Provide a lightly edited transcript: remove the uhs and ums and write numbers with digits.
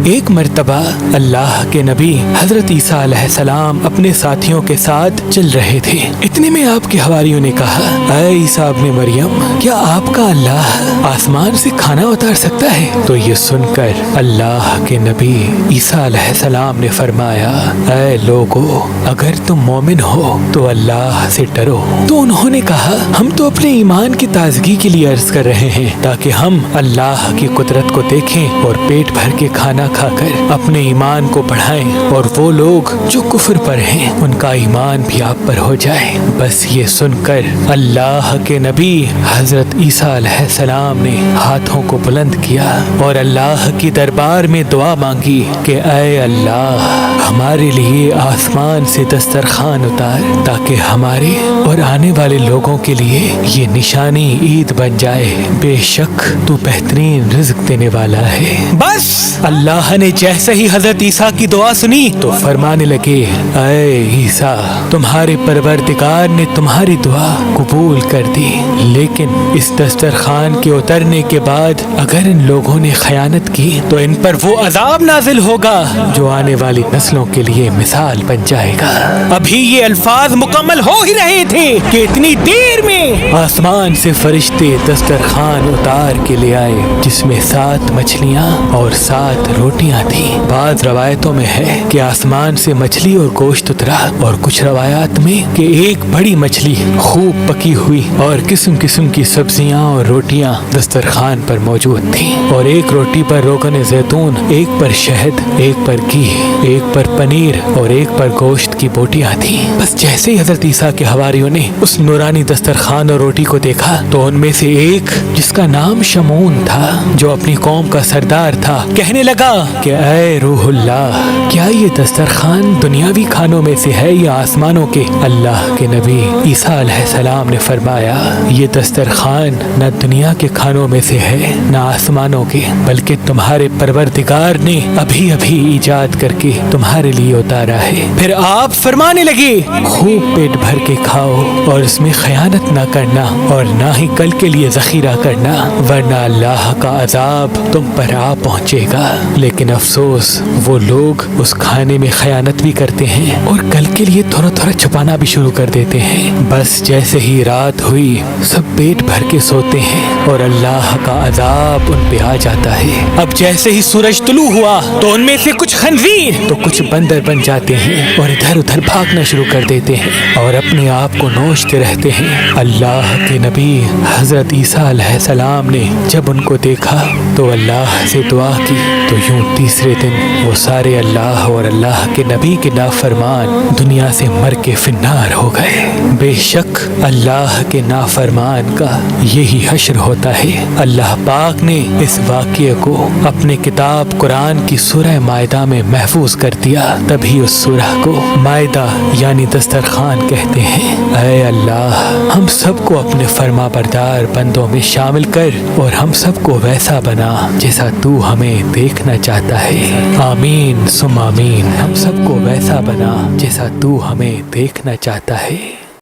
ایک مرتبہ اللہ کے نبی حضرت عیسیٰ علیہ السلام اپنے ساتھیوں کے ساتھ چل رہے تھے۔ اتنے میں آپ کے حواریوں نے کہا، اے عیسیٰ ابن مریم، کیا آپ کا اللہ آسمان سے کھانا اتار سکتا ہے؟ تو یہ سن کر اللہ کے نبی عیسیٰ علیہ السلام نے فرمایا، اے لوگو، اگر تم مومن ہو تو اللہ سے ڈرو۔ تو انہوں نے کہا، ہم تو اپنے ایمان کی تازگی کے لیے عرض کر رہے ہیں تاکہ ہم اللہ کی قدرت کو دیکھیں اور پیٹ بھر کے کھانا کھا کر اپنے ایمان کو بڑھائیں، اور وہ لوگ جو کفر پر ہیں ان کا ایمان بھی آپ پر ہو جائے۔ بس یہ سن کر اللہ کے نبی حضرت عیسیٰ علیہ السلام نے ہاتھوں کو بلند کیا اور اللہ کی دربار میں دعا مانگی کہ اے اللہ، ہمارے لیے آسمان سے دسترخوان اتار تاکہ ہمارے اور آنے والے لوگوں کے لیے یہ نشانی عید بن جائے۔ بے شک تو بہترین رزق دینے والا ہے۔ بس اللہ نے جیسے ہی حضرت عیسیٰ کی دعا سنی تو فرمانے لگے، اے عیسیٰ، تمہارے پروردگار نے تمہاری دعا قبول کر دی، لیکن اس دسترخوان کے اترنے کے بعد اگر ان لوگوں نے خیانت کی تو ان پر وہ عذاب نازل ہوگا جو آنے والی نسلوں کے لیے مثال بن جائے گا۔ ابھی یہ الفاظ مکمل ہو ہی رہے تھے کہ اتنی دیر میں آسمان سے فرشتے دسترخوان اتار کے لے آئے، جس میں 7 مچھلیاں اور 7 روٹیاں تھیں۔ بعض روایتوں میں ہے کہ آسمان سے مچھلی اور گوشت اترا، اور کچھ روایات میں کہ ایک بڑی مچھلی خوب پکی ہوئی اور قسم قسم کی سبزیاں اور روٹیاں دسترخوان پر موجود تھیں، اور ایک روٹی پر روغن زیتون، ایک پر شہد، ایک پر گھی، ایک پر پنیر اور ایک پر گوشت کی بوٹیاں تھیں۔ بس جیسے ہی حضرت عیسیٰ کے حواریوں نے اس نورانی دسترخوان اور روٹی کو دیکھا تو ان میں سے ایک، جس کا نام شمعون تھا، جو اپنی قوم کا سردار تھا، کہنے لگا کہ اے روح اللہ، کیا یہ دسترخوان دنیاوی کھانوں میں سے ہے یا آسمانوں کے؟ اللہ کے نبی عیسیٰ علیہ السلام نے فرمایا، یہ دسترخوان نہ دنیا کے کھانوں میں سے ہے نہ آسمانوں کے، بلکہ تمہارے پروردگار نے ابھی ابھی ایجاد کر کے تمہارے لیے اتارا ہے۔ پھر آپ فرمانے لگے، خوب پیٹ بھر کے کھاؤ اور اس میں خیانت نہ کرنا اور نہ ہی کل کے لیے ذخیرہ کرنا، ورنہ اللہ کا عذاب تم پر آ پہنچے گا۔ لیکن افسوس، وہ لوگ اس کھانے میں خیانت بھی کرتے ہیں اور کل کے لیے تھوڑا تھوڑا چھپانا بھی شروع کر دیتے ہیں۔ بس جیسے ہی رات ہوئی سب پیٹ بھر کے سوتے ہیں اور اللہ کا عذاب ان پہ آ جاتا ہے۔ اب جیسے ہی سورج طلوع ہوا تو ان میں سے کچھ خنزیر تو کچھ بندر بن جاتے ہیں اور ادھر ادھر بھاگنا شروع کر دیتے ہیں اور اپنے آپ کو نوچتے رہتے ہیں۔ اللہ کے نبی حضرت عیسیٰ علیہ السلام نے جب ان کو دیکھا تو اللہ سے دعا کی، تو یوں تیسرے دن وہ سارے اللہ اور اللہ کے نبی کے نافرمان دنیا سے مر کے فنار ہو گئے۔ بے شک اللہ کے نافرمان کا یہی حشر ہوتا ہے۔ اللہ پاک نے اس واقعے کو اپنے کتاب قرآن کی سورہ مائدہ میں محفوظ کر دیا، تبھی اس سورہ کو مائدہ یعنی دسترخوان کہتے ہیں۔ اے اللہ، ہم سب کو اپنے فرما بردار بندوں میں شامل کر اور ہم سب کو ویسا بنا جیسا تو ہمیں دیکھنا چاہتا ہے۔ آمین ثم آمین۔ ہم سب کو ویسا بنا جیسا تو ہمیں دیکھنا چاہتا ہے۔